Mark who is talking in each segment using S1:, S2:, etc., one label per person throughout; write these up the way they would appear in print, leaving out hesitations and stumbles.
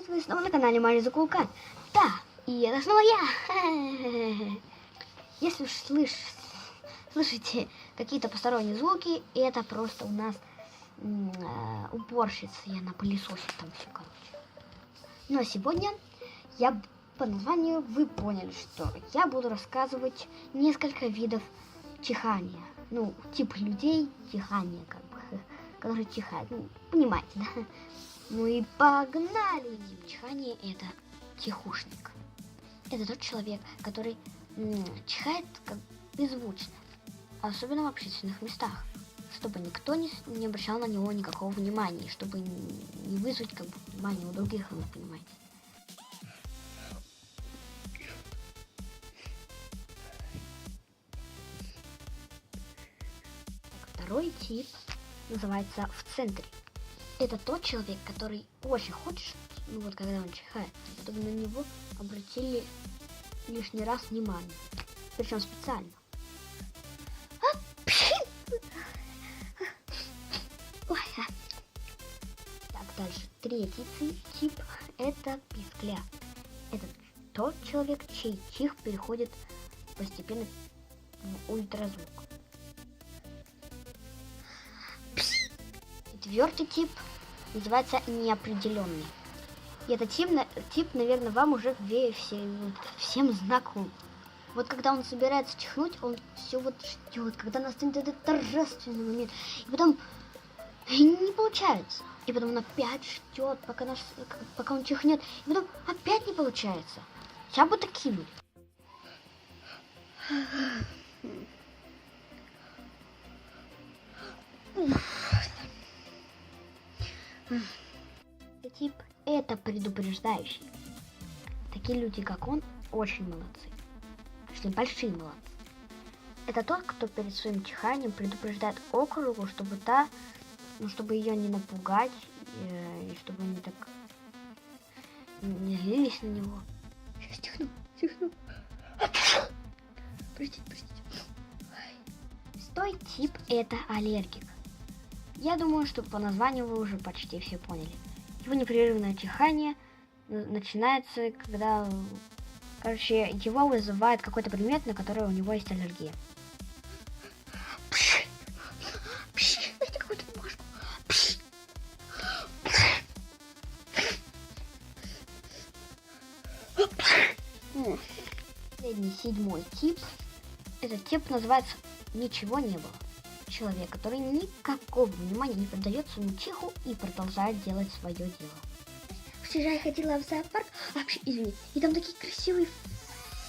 S1: Вы снова на канале Мария Закулкан. Да, и это снова я. Если уж слышите какие-то посторонние звуки, это просто у нас уборщица, и она пылесосит там все, короче. Но сегодня я по названию вы поняли, что я буду рассказывать несколько видов чихания. Ну, тип людей чихания, как бы, которые чихают. Ну, понимаете, да? Ну и погнали! Чихание — это тихушник. Это тот человек, который чихает как беззвучно, особенно в общественных местах, чтобы никто не обращал на него никакого внимания, чтобы не вызвать как бы внимание у других, вы понимаете. Второй тип называется в центре. Это тот человек, который очень хочет, ну вот когда он чихает, чтобы на него обратили лишний раз внимание. Причем специально. Так, дальше. Третий тип — это пискляк. Это тот человек, чей чих переходит постепенно в ультразвук. Четвертый тип называется неопределенный. И этот тип, наверное, вам уже всем знаком. Вот когда он собирается чихнуть, он все вот ждет, когда настанет этот торжественный момент. И потом не получается. И потом он опять ждет, пока он чихнет. И потом опять не получается. Сейчас будто кинуть. Тип — это предупреждающий. Такие люди, как он, очень молодцы. Точнее, большие молодцы. Это тот, кто перед своим чиханием предупреждает округу, чтобы ее не напугать, и чтобы они так не злились на него. Сейчас чихну. Простите. Шестой тип — это аллергик. Я думаю, что по названию вы уже почти все поняли. Его непрерывное чихание начинается, когда, его вызывает какой-то предмет, на который у него есть аллергия. Последний, седьмой тип. Этот тип называется «Ничего не было». Человек, который никакого внимания не поддает своему чиху и продолжает делать свое дело. Вчера я ходила в зоопарк, вообще, извини, и там такие красивые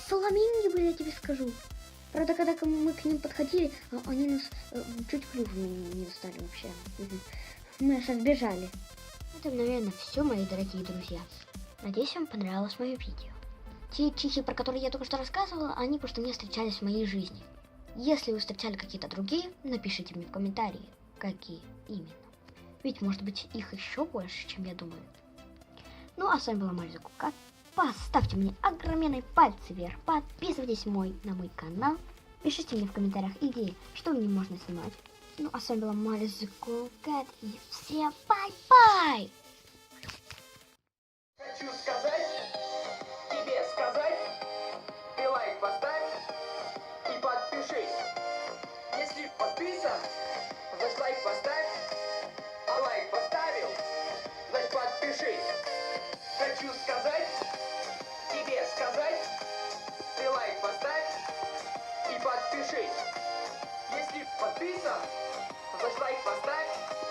S1: фламинги были, я тебе скажу. Правда, когда мы к ним подходили, они нас чуть клювом не достали вообще. Мы аж отбежали. Это, наверное, все, мои дорогие друзья. Надеюсь, вам понравилось мое видео. Те чихи, про которые я только что рассказывала, они просто не встречались в моей жизни. Если вы встречали какие-то другие, напишите мне в комментарии, какие именно. Ведь, может быть, их еще больше, чем я думаю. Ну, а с вами была Мария Закулкан. Поставьте мне огроменные пальцы вверх, подписывайтесь на мой канал, пишите мне в комментариях идеи, что мне можно снимать. Ну, а с вами была Мария Закулкан, и всем бай-бай!
S2: Хочу сказать, тебе сказать, ты лайк поставь и подпишись. Если подписан, значит лайк поставь, а лайк поставил, значит подпишись. Хочу сказать, тебе сказать, ты лайк поставь и подпишись. Если подписан, значит лайк поставь,